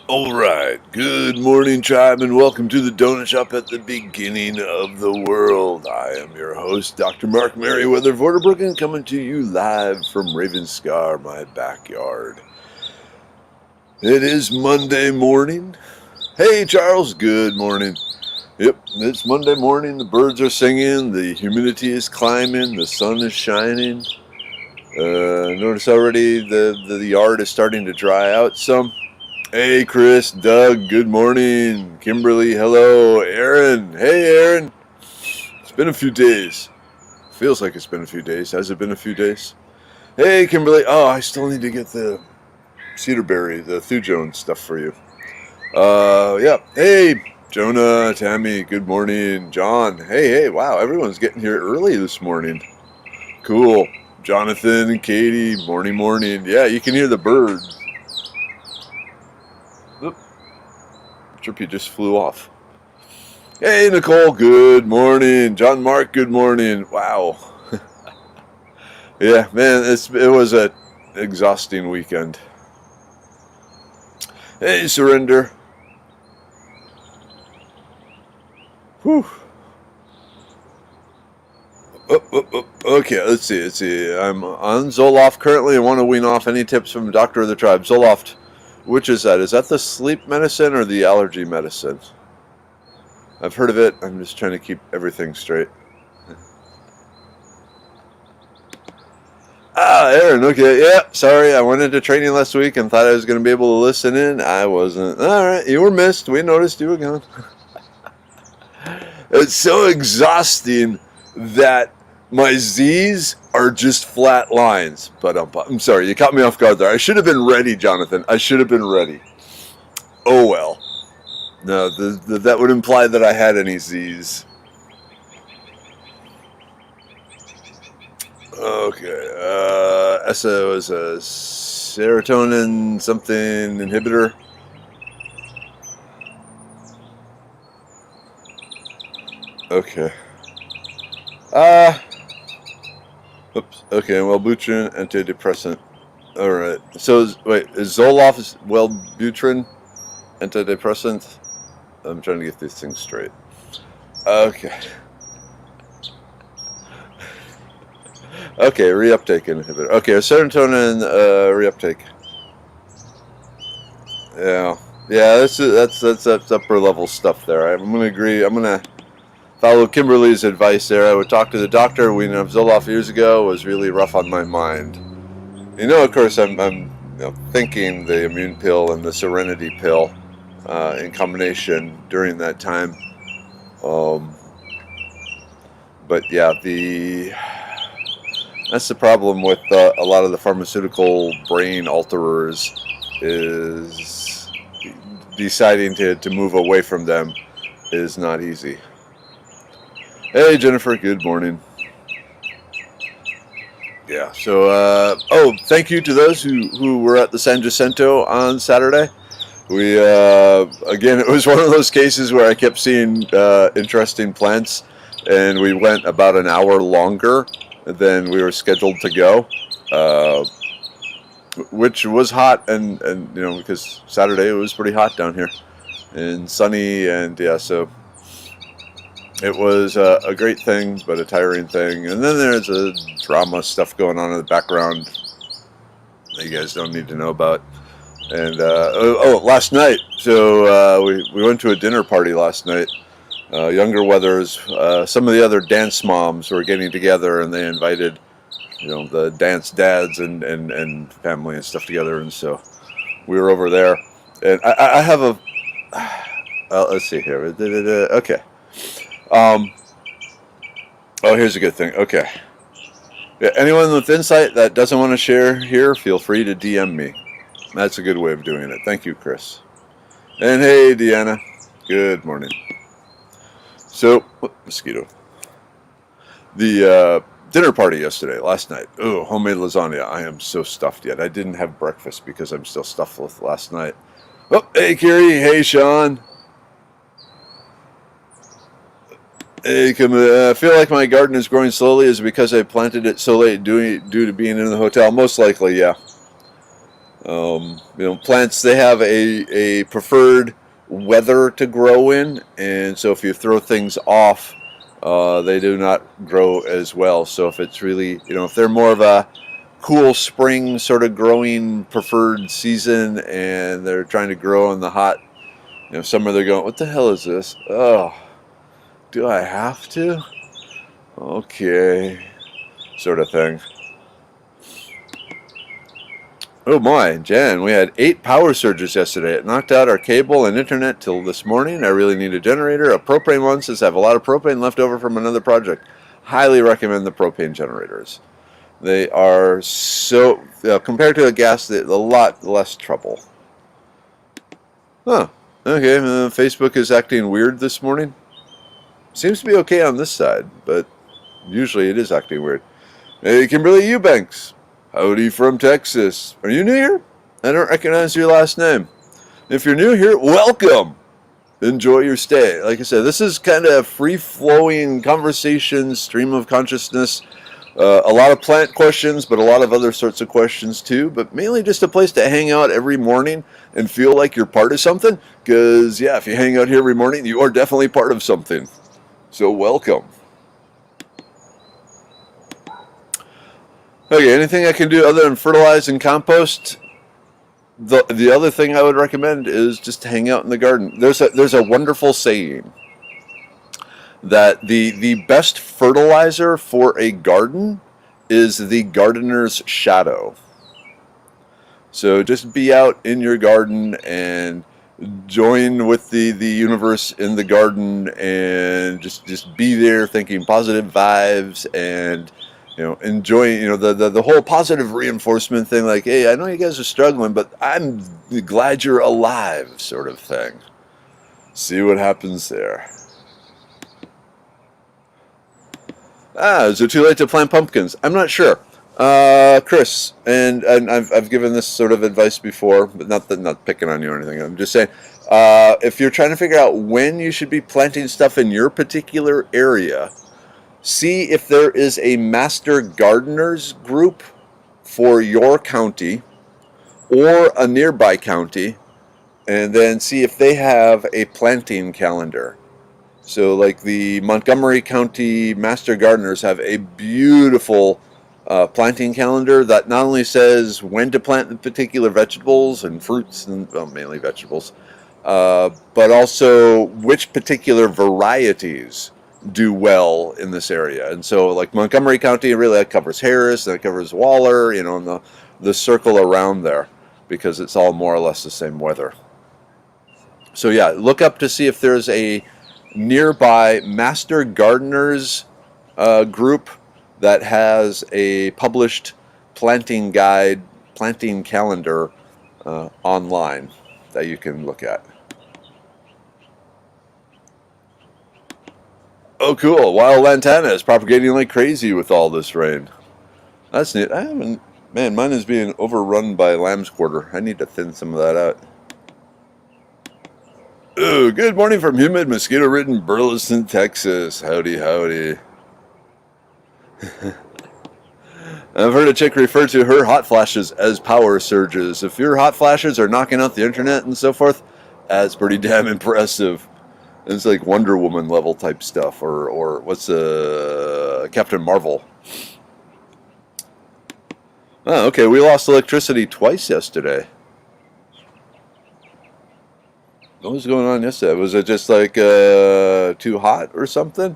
Alright, good morning, tribe, and welcome to the Donut Shop at the beginning of the world. I am your host, Dr. Mark Merriweather Vorderbrooken, coming to you live from Ravenscar, my backyard. It is Monday morning. Hey, Charles, good morning. Yep, it's Monday morning, the birds are singing, the humidity is climbing, the sun is shining. Notice already the yard is starting to dry out some. Hey, Chris, Doug, good morning. Kimberly, hello. Aaron, hey, Aaron. It's been a few days. Feels like it's been a few days. Has it been a few days? Hey, Kimberly. Oh, I still need to get the cedarberry, the Thujone stuff for you. Yeah. Hey, Jonah, Tammy, good morning. John, hey, wow, everyone's getting here early this morning. Cool. Jonathan and Katie, morning. Yeah, you can hear the birds. Chirpy just flew off. Hey, Nicole, good morning. John Mark, good morning. Wow. Yeah, man, it was an exhausting weekend. Hey, Surrender. Whew. Okay, let's see. I'm on Zoloft currently. I want to wean off. Any tips from Doctor of the Tribe? Zoloft. Which is that? Is that the sleep medicine or the allergy medicine? I've heard of it. I'm just trying to keep everything straight. Aaron, okay. Yeah, sorry. I went into training last week and thought I was going to be able to listen in. I wasn't. All right, you were missed. We noticed you were gone. It's so exhausting that my Z's are just flat lines. But I'm sorry, you caught me off guard there. I should have been ready, Jonathan. I should have been ready. Oh well. No, that would imply that I had any Z's. Okay. ESA was a serotonin something inhibitor. Okay. Oops. Okay, Wellbutrin, antidepressant. Alright. So, is Zoloft Wellbutrin, antidepressant? I'm trying to get these things straight. Okay. Okay, reuptake inhibitor. Okay, serotonin reuptake. Yeah, that's upper level stuff there. I'm gonna agree. I'm gonna follow Kimberly's advice there. I would talk to the doctor. We know Zoloft years ago was really rough on my mind. Of course, I'm thinking the immune pill and the Serenity pill in combination during that time. But yeah, that's the problem with a lot of the pharmaceutical brain alterers is deciding to move away from them is not easy. Hey, Jennifer, good morning. Yeah, so, thank you to those who were at the San Jacinto on Saturday. We, again, it was one of those cases where I kept seeing interesting plants, and we went about an hour longer than we were scheduled to go, which was hot, and because Saturday it was pretty hot down here, and sunny, and yeah, so it was a great thing, but a tiring thing. And then there's a drama stuff going on in the background that you guys don't need to know about. And last night, so we went to a dinner party last night. Younger Weathers, some of the other dance moms were getting together, and they invited, the dance dads and family and stuff together, and so we were over there. And I have a, let's see here, okay. Here's a good thing. Okay. Yeah, anyone with insight that doesn't want to share here, feel free to DM me. That's a good way of doing it. Thank you, Chris. And hey, Deanna. Good morning. So, mosquito. The dinner party last night. Oh, homemade lasagna. I am so stuffed yet. I didn't have breakfast because I'm still stuffed with last night. Oh, hey, Kiri. Hey, Sean. Hey, I feel like my garden is growing slowly. Is it because I planted it so late due to being in the hotel? Most likely, yeah. Plants, they have a preferred weather to grow in, and so if you throw things off, they do not grow as well. So if it's really, if they're more of a cool spring sort of growing preferred season, and they're trying to grow in the hot, summer, they're going, what the hell is this? Oh, do I have to? Okay, sort of thing. Oh my, Jan, we had 8 power surges yesterday. It knocked out our cable and internet till this morning. I really need a generator. A propane one since I have a lot of propane left over from another project. Highly recommend the propane generators. They are so, compared to a gas, a lot less trouble. Huh, okay, Facebook is acting weird this morning. Seems to be okay on this side, but usually it is acting weird. Hey, Kimberly Eubanks. Howdy from Texas. Are you new here? I don't recognize your last name. If you're new here, welcome. Enjoy your stay. Like I said, this is kind of free-flowing conversation, stream of consciousness. A lot of plant questions, but a lot of other sorts of questions too. But mainly just a place to hang out every morning and feel like you're part of something. Because, yeah, if you hang out here every morning, you are definitely part of something. So welcome. Okay, anything I can do other than fertilize and compost? The other thing I would recommend is just to hang out in the garden. There's a wonderful saying that the best fertilizer for a garden is the gardener's shadow. So just be out in your garden and join with the universe in the garden, and just be there thinking positive vibes and enjoying, the whole positive reinforcement thing, like, hey, I know you guys are struggling, but I'm glad you're alive, sort of thing. See what happens there. Is it too late to plant pumpkins? I'm not sure. Chris, and I've given this sort of advice before, but not picking on you or anything. I'm just saying, if you're trying to figure out when you should be planting stuff in your particular area, see if there is a master gardeners group for your county or a nearby county, and then see if they have a planting calendar. So like the Montgomery County Master Gardeners have a beautiful planting calendar that not only says when to plant the particular vegetables and fruits, and mainly vegetables, but also which particular varieties do well in this area. And so like Montgomery County, really, that covers Harris, that covers Waller, and the circle around there, because it's all more or less the same weather. So yeah, look up to see if there's a nearby Master Gardeners group that has a published planting guide, planting calendar online that you can look at. Oh, cool. Wild lantana is propagating like crazy with all this rain. That's neat. Man, mine is being overrun by lamb's quarter. I need to thin some of that out. Oh, good morning from humid, mosquito-ridden Burleson, Texas. Howdy, howdy. I've heard a chick refer to her hot flashes as power surges. If your hot flashes are knocking out the internet and so forth, that's pretty damn impressive. It's like Wonder Woman level type stuff, or what's Captain Marvel. Oh, okay, we lost electricity twice yesterday. What was going on yesterday? Was it just like too hot or something?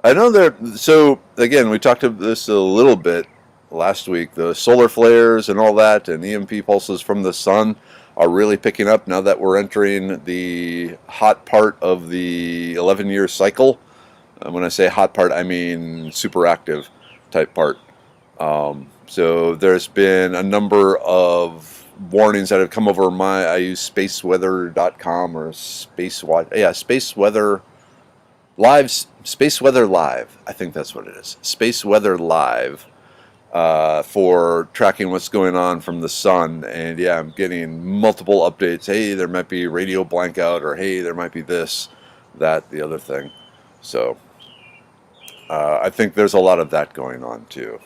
I know so again, we talked about this a little bit last week. The solar flares and all that, and EMP pulses from the sun are really picking up now that we're entering the hot part of the 11-year cycle. When I say hot part, I mean super active type part. So there's been a number of warnings that have come over I use spaceweather.com or Space Weather Live. I think that's what it is. Space Weather Live. For tracking what's going on from the sun, and yeah, I'm getting multiple updates. Hey, there might be radio blankout, or hey, there might be this, that, the other thing. So I think there's a lot of that going on too.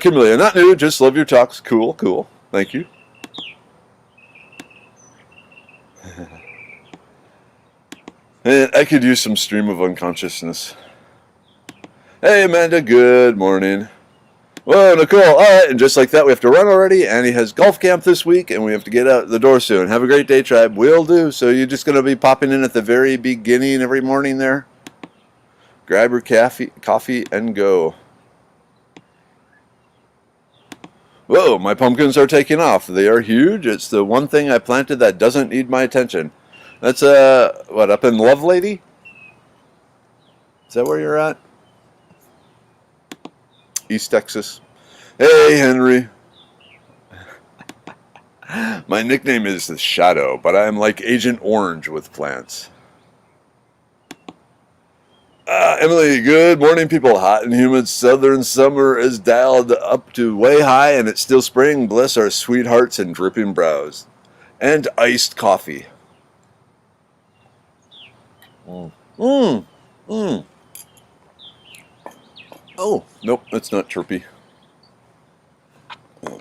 Kimberly, not new, just love your talks. Cool, cool. Thank you. And I could use some stream of unconsciousness. Hey, Amanda, good morning. Whoa, Nicole, all right, and just like that, we have to run already. Annie has golf camp this week, and we have to get out the door soon. Have a great day, tribe. Will do. So you're just going to be popping in at the very beginning every morning there? Grab your coffee and go. Whoa, my pumpkins are taking off. They are huge. It's the one thing I planted that doesn't need my attention. That's, what, up in Lovelady? Is that where you're at? East Texas. Hey, Henry. My nickname is the Shadow, but I am like Agent Orange with plants. Emily, good morning, people. Hot and humid southern summer is dialed up to way high, and it's still spring. Bless our sweethearts and dripping brows. And iced coffee. Oh, nope, that's not Chirpy. Well.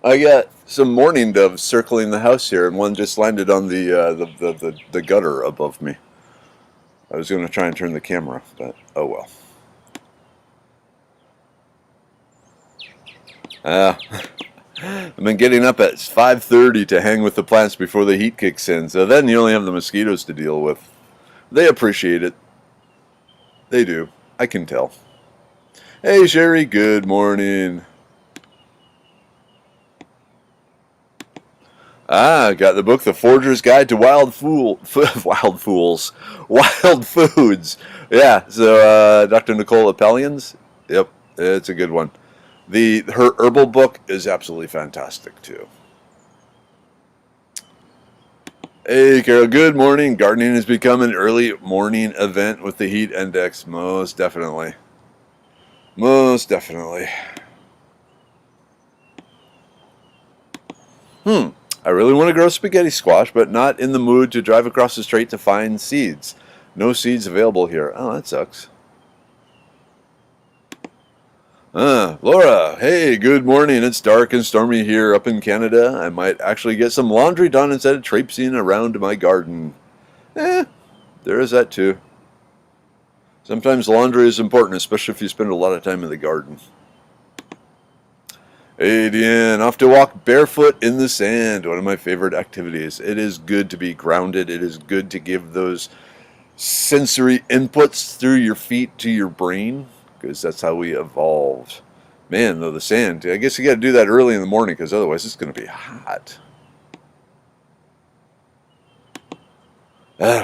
I got some mourning doves circling the house here, and one just landed on the gutter above me. I was going to try and turn the camera, but oh well. I've been getting up at 5:30 to hang with the plants before the heat kicks in, so then you only have the mosquitoes to deal with. They appreciate it. They do. I can tell. Hey, Sherry, good morning. Got the book, The Forger's Guide to Wild Foods. Yeah, so Dr. Nicole Appelians. Yep, it's a good one. Her herbal book is absolutely fantastic too. Hey, Carol, good morning. Gardening has become an early morning event with the heat index. Most definitely. Most definitely. I really want to grow spaghetti squash, but not in the mood to drive across the strait to find seeds. No seeds available here. Oh, that sucks. Laura, hey, good morning. It's dark and stormy here up in Canada. I might actually get some laundry done instead of traipsing around my garden. There is that too. Sometimes laundry is important, especially if you spend a lot of time in the garden. Hey, Deanne, off to walk barefoot in the sand, one of my favorite activities. It is good to be grounded. It is good to give those sensory inputs through your feet to your brain, because that's how we evolved. Man, though, the sand, I guess you got to do that early in the morning, because otherwise it's going to be hot.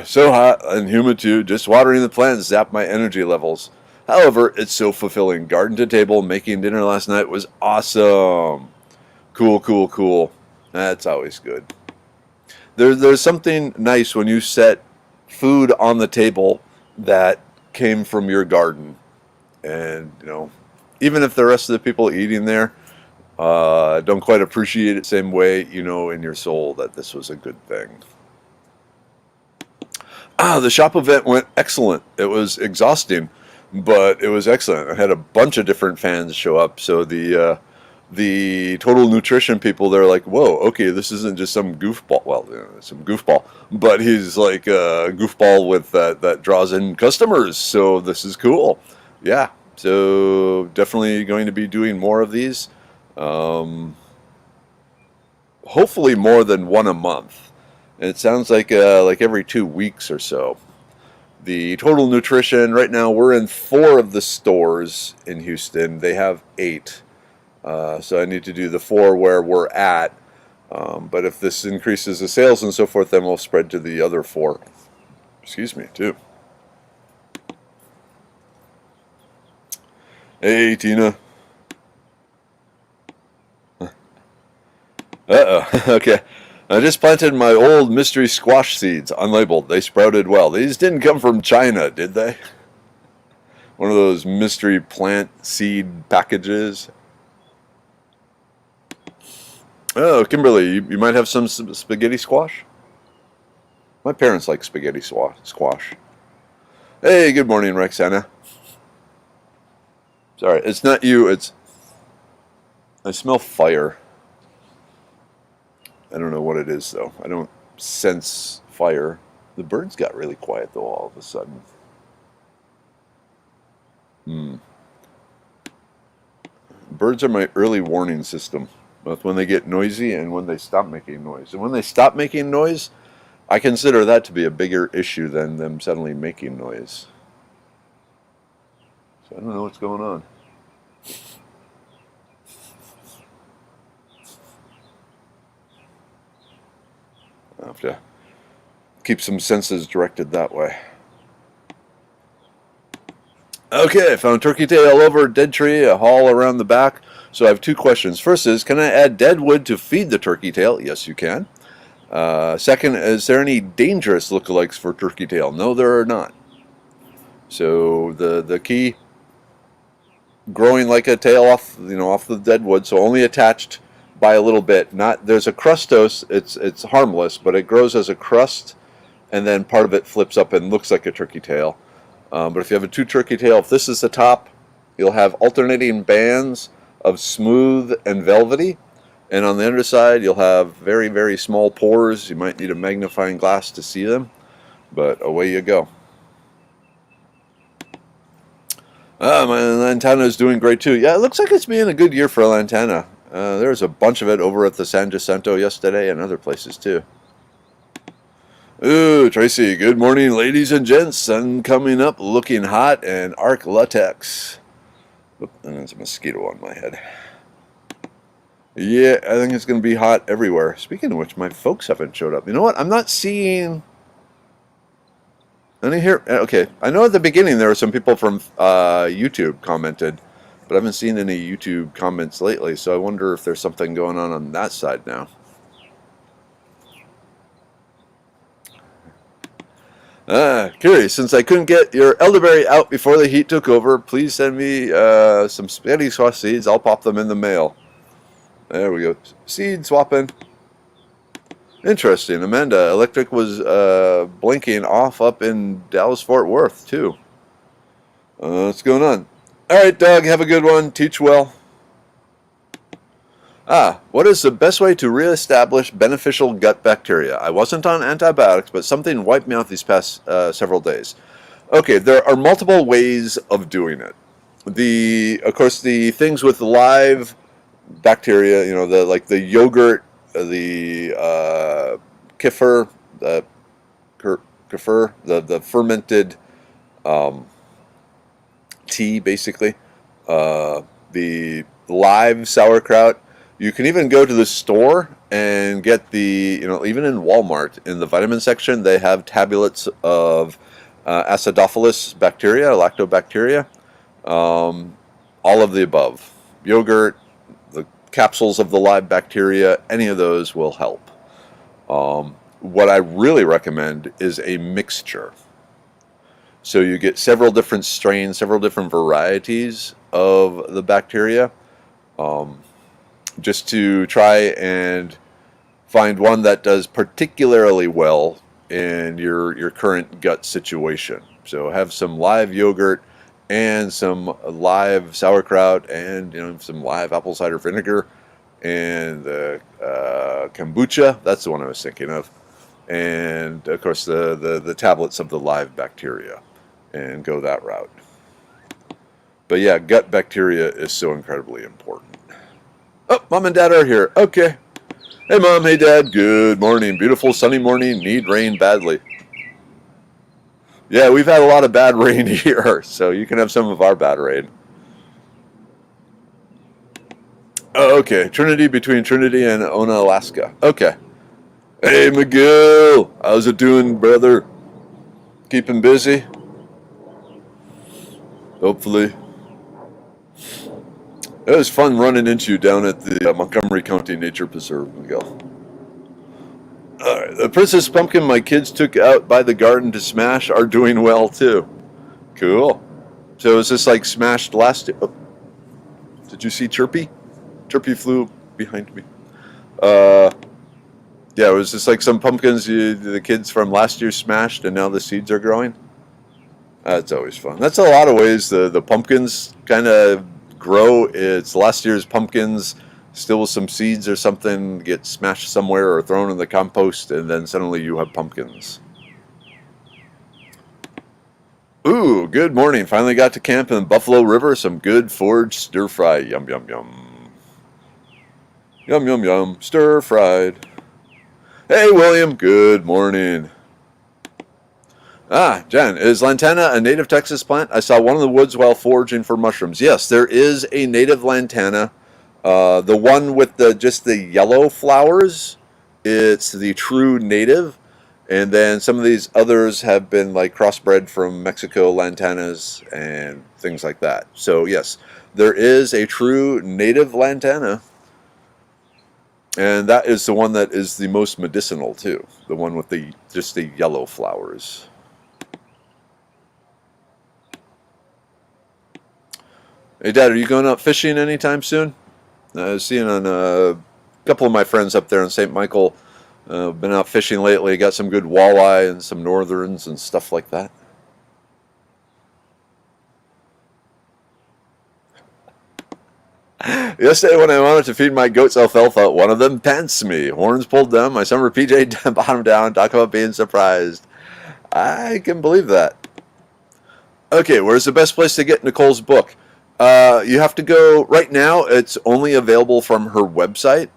So hot and humid too. Just watering the plants zapped my energy levels. However, it's so fulfilling. Garden to table, making dinner last night was awesome. Cool. That's always good. There's something nice when you set food on the table that came from your garden. And, even if the rest of the people eating there don't quite appreciate it the same way, you know in your soul that this was a good thing. The shop event went excellent. It was exhausting, but it was excellent. I had a bunch of different fans show up, so the total nutrition people, they're like, whoa, okay, this isn't just some goofball. Well, some goofball, but he's like a goofball with that draws in customers, so this is cool. Yeah, so definitely going to be doing more of these. Hopefully more than one a month. And it sounds like every 2 weeks or so. The total nutrition, right now we're in 4 of the stores in Houston. They have 8. So I need to do the 4 where we're at. But if this increases the sales and so forth, then we'll spread to the other 4. Excuse me, too. Hey, Tina. Okay. I just planted my old mystery squash seeds, unlabeled. They sprouted well. These didn't come from China, did they? One of those mystery plant seed packages. Oh, Kimberly, you might have some spaghetti squash? My parents like spaghetti squash. Hey, good morning, Rexana. Sorry, it's not you. I smell fire. I don't know what it is, though. I don't sense fire. The birds got really quiet, though, all of a sudden. Birds are my early warning system, both when they get noisy and when they stop making noise. And when they stop making noise, I consider that to be a bigger issue than them suddenly making noise. So I don't know what's going on. I have to keep some senses directed that way. Okay, I found turkey tail over a dead tree, a haul around the back. So I have two questions. First is, can I add dead wood to feed the turkey tail? Yes, you can. Second, is there any dangerous lookalikes for turkey tail? No, there are not. So the key, growing like a tail off the dead wood, so only attached by a little bit. There's a crustose. It's harmless, but it grows as a crust, and then part of it flips up and looks like a turkey tail. But if you have a two turkey tail, if this is the top, you'll have alternating bands of smooth and velvety, and on the underside you'll have very, very small pores. You might need a magnifying glass to see them, but away you go. My lantana is doing great too. Yeah, it looks like it's been a good year for a lantana. There's a bunch of it over at the San Jacinto yesterday and other places too. Ooh, Tracy, good morning, ladies and gents. Sun coming up, looking hot, and arc latex. Oop, and there's a mosquito on my head. Yeah, I think it's going to be hot everywhere. Speaking of which, my folks haven't showed up. You know what? I'm not seeing any here. Okay, I know at the beginning there were some people from YouTube commented, but I haven't seen any YouTube comments lately, so I wonder if there's something going on that side now. Curious, since I couldn't get your elderberry out before the heat took over, please send me some spaghetti sauce seeds. I'll pop them in the mail. There we go. Seed swapping. Interesting. Amanda, electric was blinking off up in Dallas-Fort Worth, too. What's going on? All right, Doug, have a good one. Teach well. What is the best way to reestablish beneficial gut bacteria? I wasn't on antibiotics, but something wiped me out these past several days. Okay, there are multiple ways of doing it. Of course, the things with live bacteria, like the yogurt, the kefir, the fermented tea, basically, the live sauerkraut. You can even go to the store and get even in Walmart, in the vitamin section, they have tablets of acidophilus bacteria, lactobacteria, all of the above. Yogurt, the capsules of the live bacteria, any of those will help. What I really recommend is a mixture. So you get several different strains, several different varieties of the bacteria, just to try and find one that does particularly well in your current gut situation. So have some live yogurt and some live sauerkraut and some live apple cider vinegar and the kombucha. That's the one I was thinking of. And of course the tablets of the live bacteria, and go that route. But yeah, gut bacteria is so incredibly important. Oh, Mom and Dad are here. Okay. Hey, Mom. Hey, Dad. Good morning. Beautiful sunny morning. Need rain badly. Yeah, we've had a lot of bad rain here, so you can have some of our bad rain. Oh, okay. Trinity, between Trinity and Ona, Alaska. Okay. Hey, McGill. How's it doing, brother? Keeping busy? Hopefully. It was fun running into you down at the Montgomery County Nature Preserve, Miguel. All right, the Princess Pumpkin my kids took out by the garden to smash are doing well, too. Cool. So is this like smashed last... Oh, did you see Chirpy? Chirpy flew behind me. Yeah, it was just like some pumpkins the kids from last year smashed, and now the seeds are growing. That's always fun. That's a lot of ways the pumpkins kind of grow. It's last year's pumpkins, still with some seeds or something, get smashed somewhere or thrown in the compost, and then suddenly you have pumpkins. Ooh, good morning. Finally got to camp in the Buffalo River. Some good forage stir fry. Yum, yum, yum. Yum, yum, yum. Stir fried. Hey, William. Good morning. Ah, Jen, is lantana a native Texas plant? I saw one in the woods while foraging for mushrooms. Yes, there is a native lantana. The one with just the yellow flowers, it's the true native. And then some of these others have been like crossbred from Mexico lantanas and things like that. So yes, there is a true native lantana. And that is the one that is the most medicinal too. The one with just the yellow flowers. Hey, Dad, are you going out fishing anytime soon? I was seeing on a couple of my friends up there in St. Michael. Been out fishing lately. Got some good walleye and some northerns and stuff like that. Yesterday when I wanted to feed my goats alfalfa, one of them pants me. Horns pulled down, my summer PJ bottom down. Talk about being surprised. I can believe that. Okay, where's the best place to get Nicole's book? You have to go, right now it's only available from her website.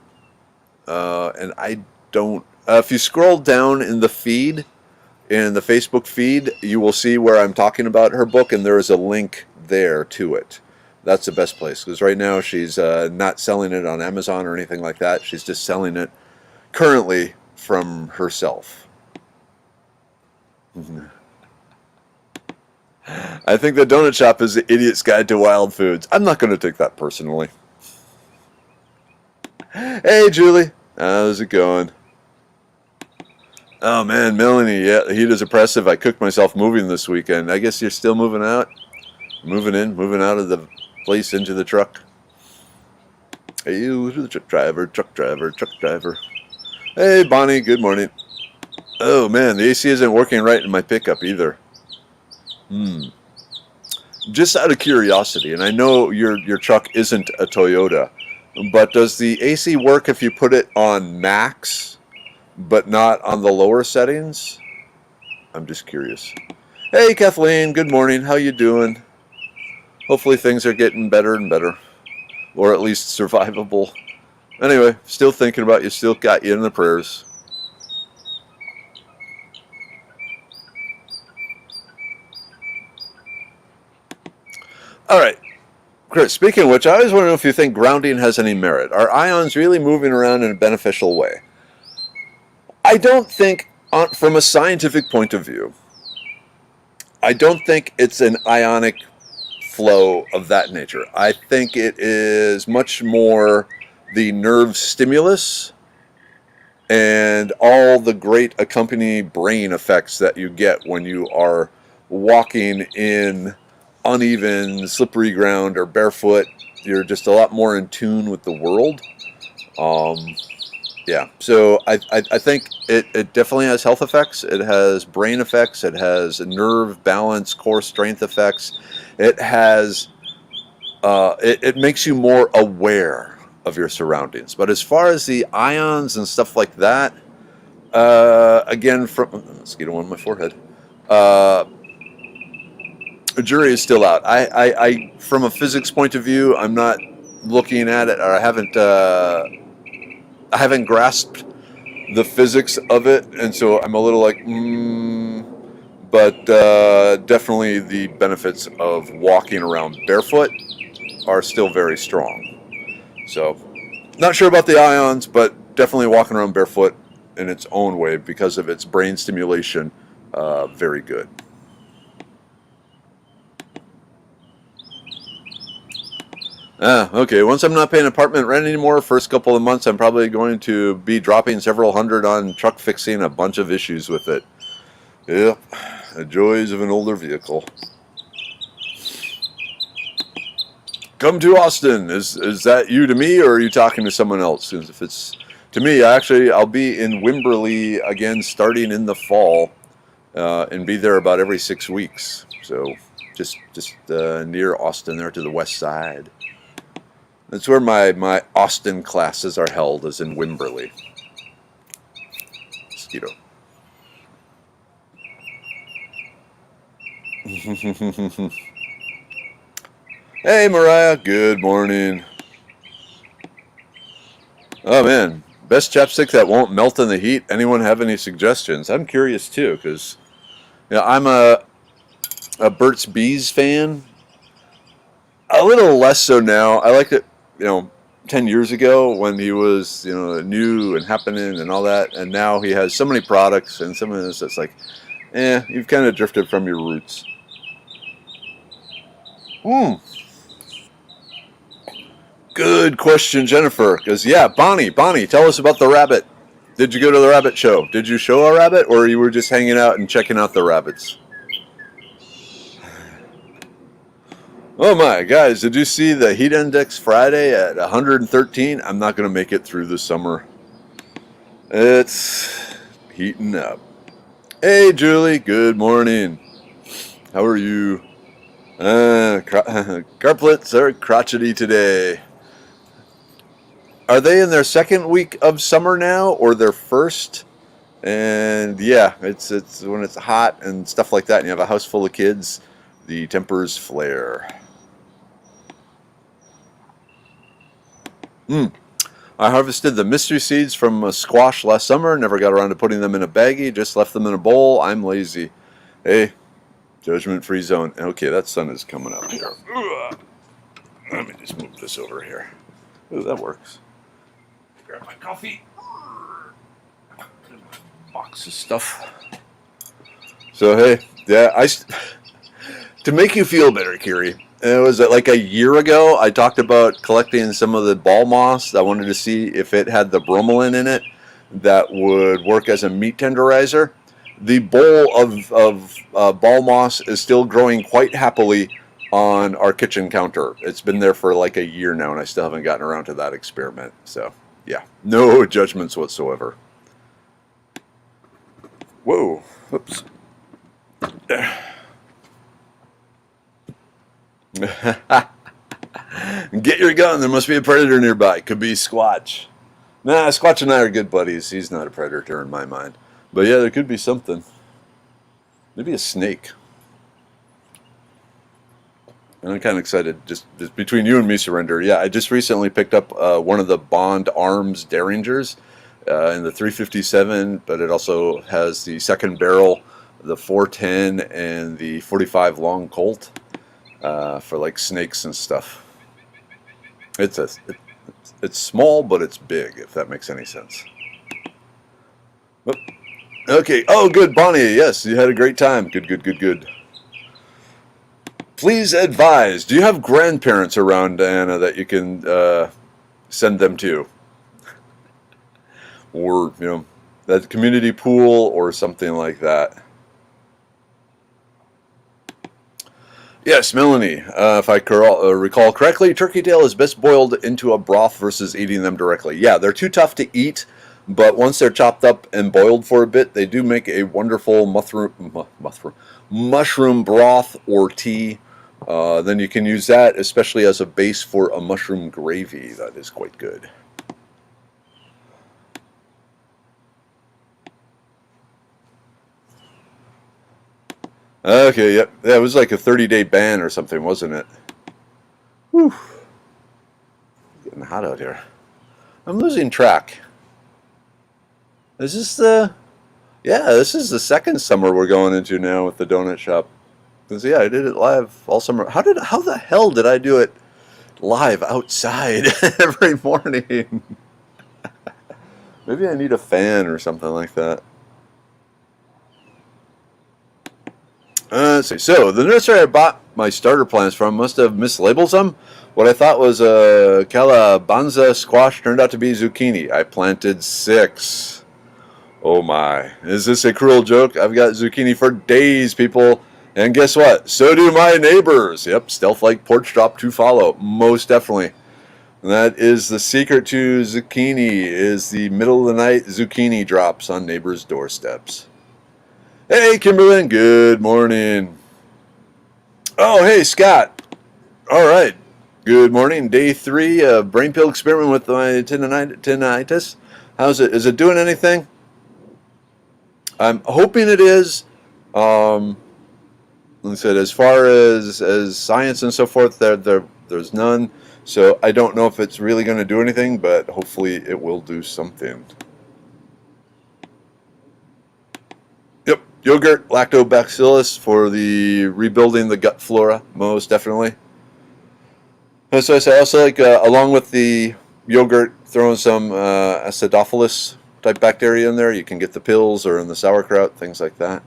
And I don't, if you scroll down in the feed, in the Facebook feed, you will see where I'm talking about her book, and there is a link there to it. That's the best place, because right now she's not selling it on Amazon or anything like that. She's just selling it currently from herself. I think the donut shop is the idiot's guide to wild foods. I'm not going to take that personally. Hey, Julie. How's it going? Oh, man, Melanie, yeah, the heat is oppressive. I cooked myself moving this weekend. I guess you're still moving out? Moving in, moving out of the place into the truck. Hey, you, the truck driver, truck driver, truck driver. Hey, Bonnie, good morning. Oh, man, the AC isn't working right in my pickup either. Just out of curiosity, and I know your truck isn't a Toyota, but does the AC work if you put it on max, but not on the lower settings? I'm just curious. Hey, Kathleen, good morning. How you doing? Hopefully things are getting better and better, or at least survivable. Anyway, still thinking about you, still got you in the prayers. All right, Chris, speaking of which, I always want to know if you think grounding has any merit. Are ions really moving around in a beneficial way? I don't think, from a scientific point of view, I don't think it's an ionic flow of that nature. I think it is much more the nerve stimulus and all the great accompanying brain effects that you get when you are walking in uneven, slippery ground or barefoot. You're just a lot more in tune with the world. Yeah, so I think it definitely has health effects. It has brain effects. It has nerve balance, core strength effects. It has it makes you more aware of your surroundings. But as far as the ions and stuff like that, again, from mosquito on my forehead. The jury is still out. I from a physics point of view, I'm not looking at it, or I haven't grasped the physics of it, and so I'm a little like, but definitely the benefits of walking around barefoot are still very strong. So, not sure about the ions, but definitely walking around barefoot in its own way because of its brain stimulation, very good. Okay, once I'm not paying apartment rent anymore, first couple of months I'm probably going to be dropping several hundred on truck fixing, a bunch of issues with it. Yep, the joys of an older vehicle. Come to Austin. Is that you to me, or are you talking to someone else? Because if it's to me, I'll be in Wimberley again starting in the fall, and be there about every 6 weeks. So just near Austin, there to the west side. That's where my Austin classes are held, is in Wimberley. Mosquito. Hey, Mariah. Good morning. Oh, man. Best chapstick that won't melt in the heat. Anyone have any suggestions? I'm curious, too, because I'm a Burt's Bees fan. A little less so now. I liked it, 10 years ago when he was, new and happening and all that. And now he has so many products and some of this that's like, you've kind of drifted from your roots. Good question, Jennifer. Because, Bonnie, tell us about the rabbit. Did you go to the rabbit show? Did you show a rabbit, or you were just hanging out and checking out the rabbits? Oh my, guys, did you see the heat index Friday at 113? I'm not going to make it through the summer. It's heating up. Hey, Julie, good morning. How are you? Carplets are crotchety today. Are they in their second week of summer now, or their first? And it's when it's hot and stuff like that, and you have a house full of kids, the tempers flare. I harvested the mystery seeds from a squash last summer. Never got around to putting them in a baggie. Just left them in a bowl. I'm lazy. Hey, judgment-free zone. Okay, that sun is coming up here. Let me just move this over here. Ooh, that works. Grab my coffee. Box of stuff. So, hey, to make you feel better, Kiri, it was like a year ago, I talked about collecting some of the ball moss. I wanted to see if it had the bromelain in it that would work as a meat tenderizer. The bowl of ball moss is still growing quite happily on our kitchen counter. It's been there for like a year now, and I still haven't gotten around to that experiment. So, no judgments whatsoever. Whoa, whoops. Get your gun. There must be a predator nearby. Could be Squatch. Nah, Squatch and I are good buddies. He's not a predator in my mind. But there could be something. Maybe a snake. And I'm kind of excited. Just between you and me, Surrender. I just recently picked up one of the Bond Arms Derringers in the 357, but it also has the second barrel, the 410, and the 45 long Colt. For like snakes and stuff. It's small, but it's big, if that makes any sense. Oh, okay. Oh, good, Bonnie. Yes, you had a great time. Good. Please advise. Do you have grandparents around, Anna, that you can send them to, or that community pool or something like that? Yes, Melanie, if I recall correctly, turkey tail is best boiled into a broth versus eating them directly. Yeah, they're too tough to eat, but once they're chopped up and boiled for a bit, they do make a wonderful mushroom broth or tea. Then you can use that, especially as a base for a mushroom gravy. That is quite good. Okay, yep. That was like a 30-day ban or something, wasn't it? Whew. Getting hot out here. I'm losing track. Is this this is the second summer we're going into now with the donut shop. Because I did it live all summer. How the hell did I do it live outside every morning? Maybe I need a fan or something like that. Let's see. So, the nursery I bought my starter plants from must have mislabeled some. What I thought was a calabanza squash turned out to be zucchini. I planted 6. Oh my. Is this a cruel joke? I've got zucchini for days, people. And guess what? So do my neighbors. Yep, stealth like porch drop to follow. Most definitely. And that is the secret to zucchini, is the middle of the night zucchini drops on neighbors' doorsteps. Hey, Kimberlyn, good morning. Oh, hey, Scott. All right. Good morning. Day 3 of brain pill experiment with my tinnitus. How's it? Is it doing anything? I'm hoping it is. Like I said, as far as science and so forth, there's none. So I don't know if it's really going to do anything, but hopefully it will do something. Yep, yogurt, lactobacillus for the rebuilding the gut flora, most definitely. So I say also like along with the yogurt, throwing some acidophilus type bacteria in there. You can get the pills or in the sauerkraut, things like that.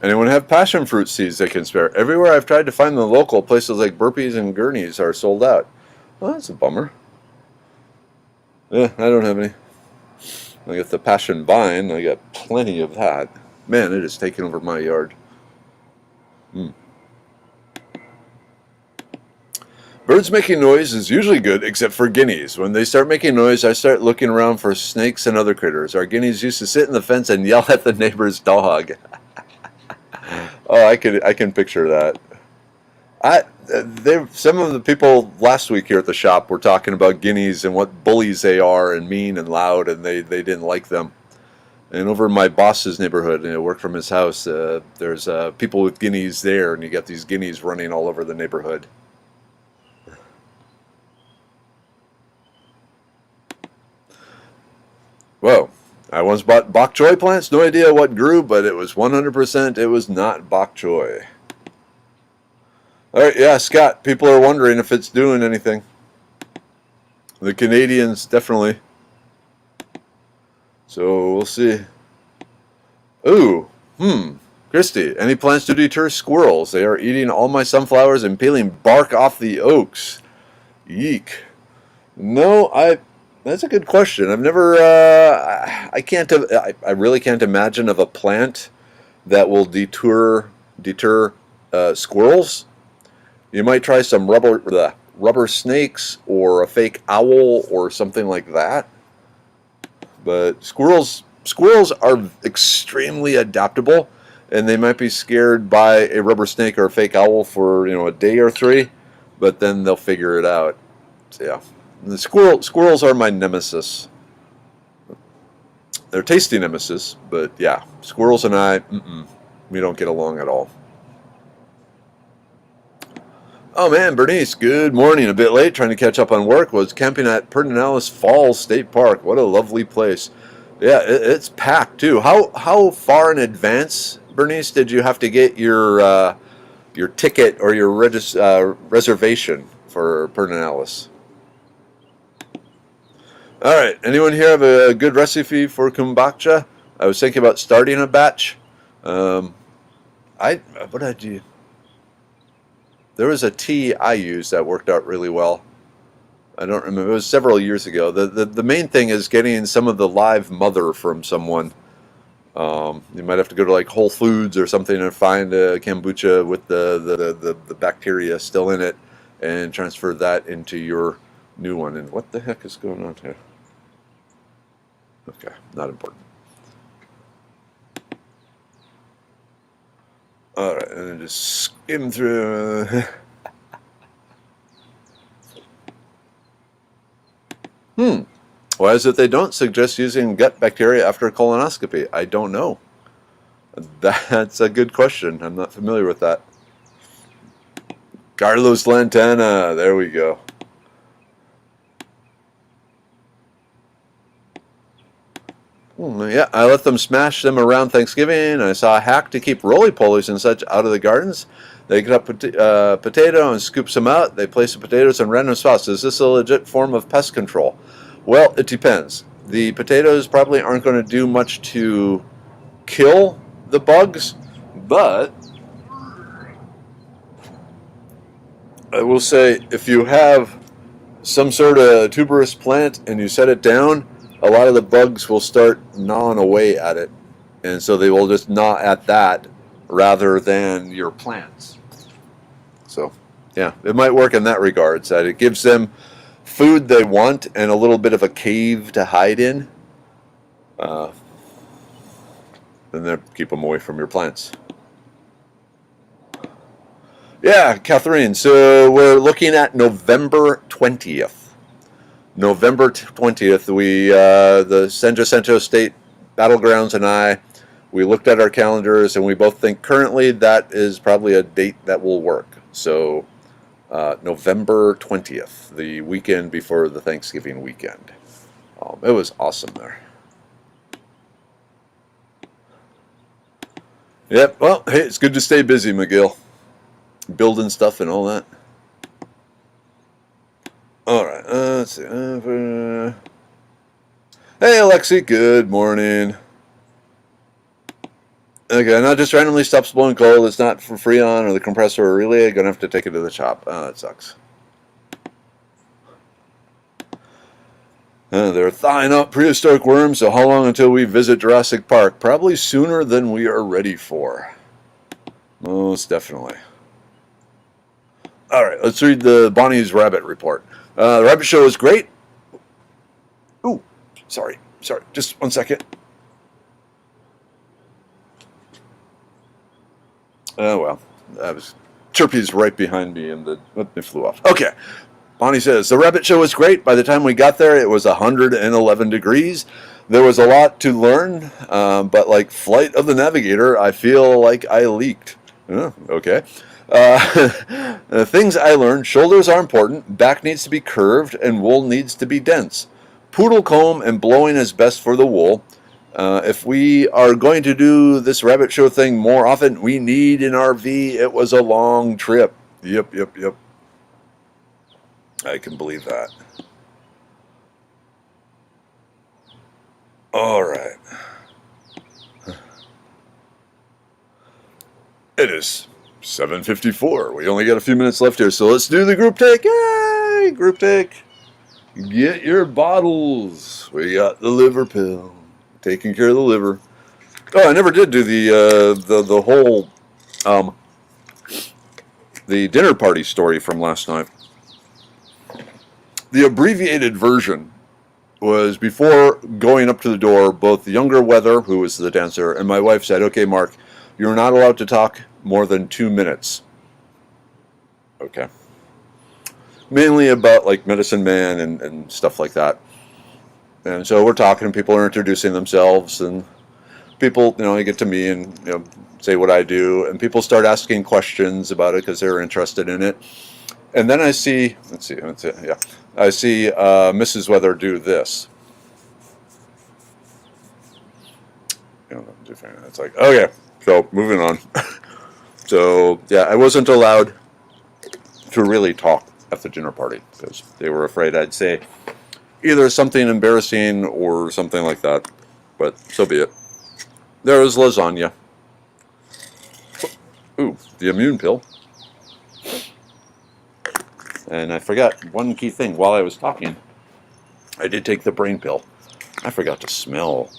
Anyone have passion fruit seeds they can spare? Everywhere I've tried to find them local, places like Burpees and Gurneys are sold out. Well, that's a bummer. Yeah, I don't have any. I got the passion vine. I got plenty of that. Man, it is taking over my yard. Birds making noise is usually good, except for guineas. When they start making noise, I start looking around for snakes and other critters. Our guineas used to sit in the fence and yell at the neighbor's dog. Oh, I can picture that. Some of the people last week here at the shop were talking about guineas and what bullies they are and mean and loud, and they didn't like them. And over in my boss's neighborhood, and I work from his house, there's people with guineas there, and you got these guineas running all over the neighborhood. Whoa. I once bought bok choy plants. No idea what grew, but it was 100%. It was not bok choy. All right, yeah, Scott. People are wondering if it's doing anything. The Canadians definitely. So we'll see. Ooh, Christy, any plans to deter squirrels? They are eating all my sunflowers and peeling bark off the oaks. Yeek. No, that's a good question. I've never, I really can't imagine of a plant that will deter squirrels. You might try some rubber snakes or a fake owl or something like that. But squirrels are extremely adaptable, and they might be scared by a rubber snake or a fake owl for a day or 3, but then they'll figure it out. So, yeah. The squirrels are my nemesis. They're tasty nemesis, but yeah, squirrels and I, we don't get along at all. Oh man, Bernice, good morning. A bit late, trying to catch up on work. Was camping at Pedernales Falls State Park. What a lovely place. Yeah, it's packed too. How far in advance, Bernice, did you have to get your ticket or your reservation for Pedernales? All right. Anyone here have a good recipe for kombucha? I was thinking about starting a batch. What did I do? There was a tea I used that worked out really well. I don't remember. It was several years ago. The main thing is getting some of the live mother from someone. You might have to go to like Whole Foods or something and find a kombucha with the bacteria still in it and transfer that into your new one. And what the heck is going on here? Okay, not important. All right, and then just skim through. Why is it they don't suggest using gut bacteria after a colonoscopy? I don't know. That's a good question. I'm not familiar with that. Carlos Lantana, there we go. Yeah, I let them smash them around Thanksgiving. I saw a hack to keep roly-polies and such out of the gardens. They cut up potato and scoop some out. They place the potatoes in random spots. Is this a legit form of pest control? Well, it depends. The potatoes probably aren't going to do much to kill the bugs, but I will say if you have some sort of tuberous plant and you set it down, a lot of the bugs will start gnawing away at it. And so they will just gnaw at that rather than your plants. So, yeah, it might work in that regards. That it gives them food they want and a little bit of a cave to hide in. Uh, and then keep them away from your plants. Yeah, Catherine. So we're looking at November 20th. November 20th, the San Jacinto State Battlegrounds and we looked at our calendars and we both think currently that is probably a date that will work. So November 20th, the weekend before the Thanksgiving weekend. It was awesome there. Yep, well, hey, it's good to stay busy, McGill. Building stuff and all that. All right, let's see. Hey, Alexi, good morning. Okay, now just randomly stops blowing cold. It's not for Freon or the compressor or relay. Gonna have to take it to the shop. Oh, that sucks. They're thawing up prehistoric worms, so how long until we visit Jurassic Park? Probably sooner than we are ready for. Most definitely. All right, let's read the Bonnie's Rabbit report. The rabbit show was great. Ooh, sorry, just 1 second. Oh, well, Chirpy's right behind me and it flew off. Okay. Bonnie says, the rabbit show was great. By the time we got there, it was 111 degrees. There was a lot to learn, but like Flight of the Navigator, I feel like I leaked. Okay. The things I learned, shoulders are important, back needs to be curved, and wool needs to be dense. Poodle comb and blowing is best for the wool. If we are going to do this rabbit show thing more often, we need an RV. It was a long trip. Yep. I can believe that. All right. It is 7:54. We only got a few minutes left here, so let's do the group take. Yay! Group take. Get your bottles. We got the liver pill. Taking care of the liver. Oh, I never did do the whole the dinner party story from last night. The abbreviated version was before going up to the door, both the younger Weather, who was the dancer, and my wife said, okay, Mark, you're not allowed to talk more than 2 minutes. Okay. Mainly about like Medicine Man and stuff like that. And so we're talking and people are introducing themselves and people, you get to me and, say what I do. And people start asking questions about it because they're interested in it. And then I see, I see Mrs. Weather do this. It's like, okay, so moving on. So, yeah, I wasn't allowed to really talk at the dinner party because they were afraid I'd say either something embarrassing or something like that. But so be it. There was lasagna. Ooh, the immune pill. And I forgot one key thing. While I was talking, I did take the brain pill. I forgot to smell.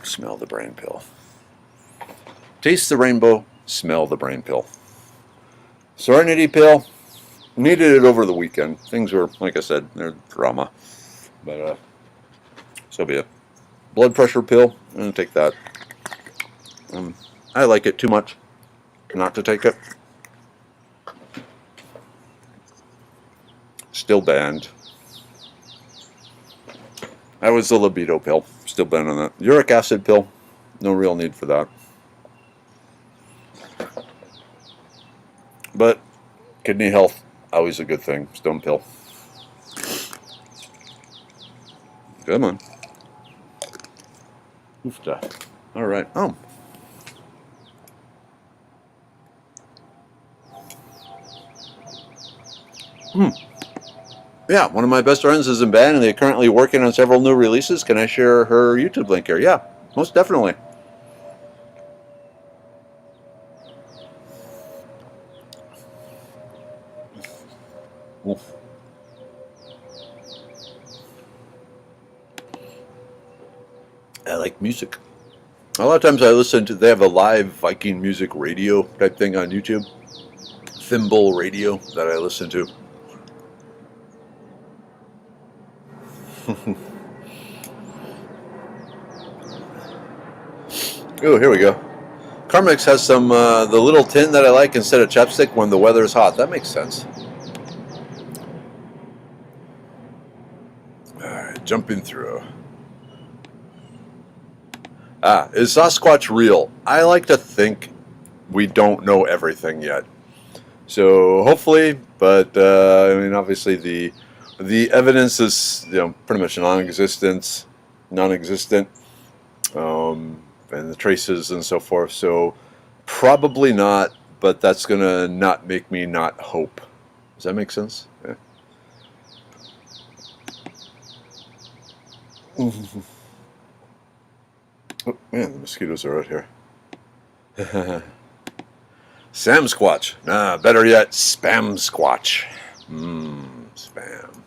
Smell the brain pill. Taste the rainbow, smell the brain pill. Serenity pill. Needed it over the weekend. Things were, like I said, they're drama. But, so be it. Blood pressure pill. I'm going to take that. I like it too much not to take it. Still banned. That was the libido pill. Still banned on that. Uric acid pill. No real need for that. But kidney health, always a good thing. Stone pill. Come on. Oofta. All right. Oh. Yeah, one of my best friends is in band and they're currently working on several new releases. Can I share her YouTube link here? Yeah, most definitely. Oof. I like music. A lot of times I listen to, they have a live Viking music radio type thing on YouTube. Thimble radio that I listen to. Oh, here we go. Carmex has some, the little tin that I like instead of chapstick when the weather is hot. That makes sense. Alright, jumping through. Is Sasquatch real? I like to think we don't know everything yet. So hopefully, but I mean, obviously the evidence is pretty much non-existent, and the traces and so forth. So probably not, but that's gonna not make me not hope. Does that make sense? Yeah. Oh man, the mosquitoes are out here. Sam Squatch. Nah, better yet, Spam Squatch. Spam.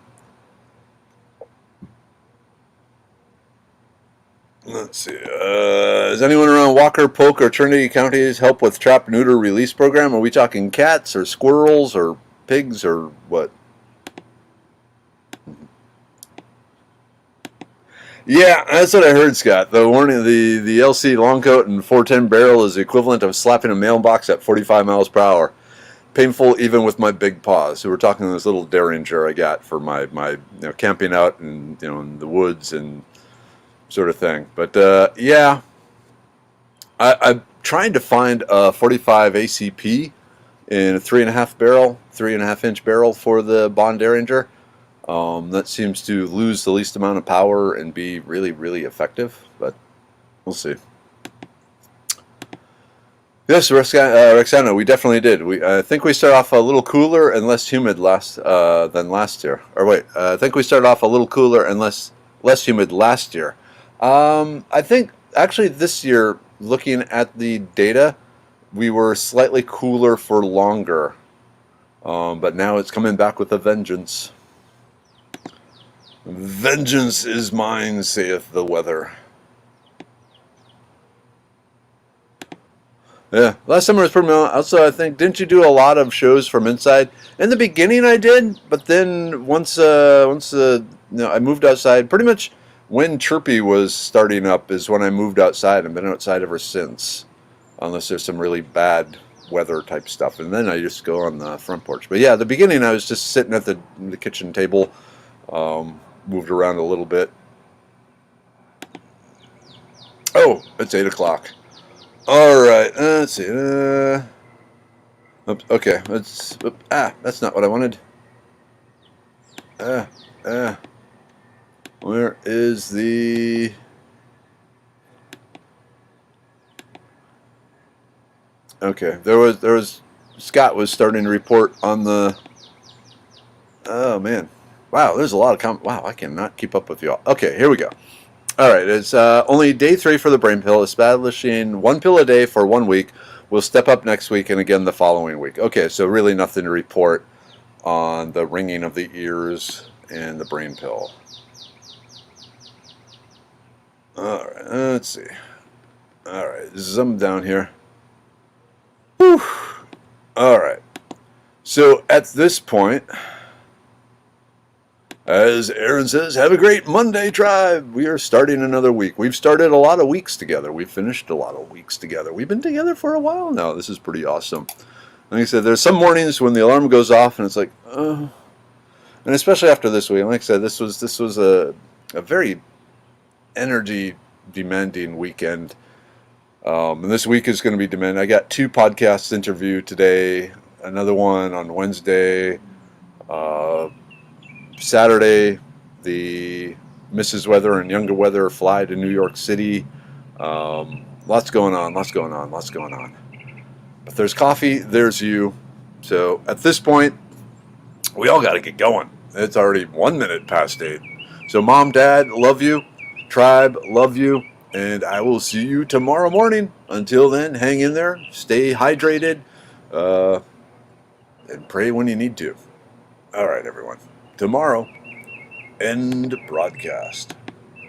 Let's see. Is anyone around Walker, Polk, or Trinity counties help with trap neuter release program? Are we talking cats or squirrels or pigs or what? Yeah, that's what I heard, Scott. The warning, the LC long coat and 410 barrel is the equivalent of slapping a mailbox at 45 miles per hour. Painful even with my big paws. So we're talking this little Derringer I got for my camping out and in the woods and sort of thing. But yeah, I'm trying to find a 45 ACP in a 3.5 inch barrel for the Bond Derringer. That seems to lose the least amount of power and be really, really effective, but we'll see. Yes, Rexana, we definitely did. I think we started off a little cooler and less humid than last year. Or wait, I think we started off a little cooler and less humid last year. I think actually this year, looking at the data, we were slightly cooler for longer, but now it's coming back with a vengeance. Vengeance is mine, saith the weather. Yeah, last summer was pretty much. Also, I think, didn't you do a lot of shows from inside? In the beginning, I did, but then once I moved outside. Pretty much when Chirpy was starting up is when I moved outside. I've been outside ever since, unless there's some really bad weather type stuff, and then I just go on the front porch. But yeah, the beginning I was just sitting at the kitchen table. Moved around a little bit. Oh, it's 8 o'clock. All right, let's see. Oops, okay, that's not what I wanted. Where is the? Okay, there was. Scott was starting to report on the. Oh man. Wow, there's a lot of wow, I cannot keep up with y'all. Okay, here we go. All right, it's only day 3 for the brain pill, establishing 1 pill a day for 1 week. We'll step up next week and again the following week. Okay, so really nothing to report on the ringing of the ears and the brain pill. All right, let's see. All right, zoom down here. Whew. All right, so at this point, as Aaron says, have a great Monday, tribe. We are starting another week. We've started a lot of weeks together. We've finished a lot of weeks together. We've been together for a while now. This is pretty awesome. Like I said, there's some mornings when the alarm goes off and it's like, and especially after this week. Like I said, this was a very energy demanding weekend. And this week is going to be demanding. I got 2 podcasts interviewed today, another one on Wednesday. Saturday, the Mrs. Weather and Younger Weather fly to New York City. Lots going on. But there's coffee, there's you. So at this point, we all got to get going. It's already 1 minute past 8. So Mom, Dad, love you. Tribe, love you. And I will see you tomorrow morning. Until then, hang in there. Stay hydrated. And pray when you need to. All right, everyone. Tomorrow, end broadcast.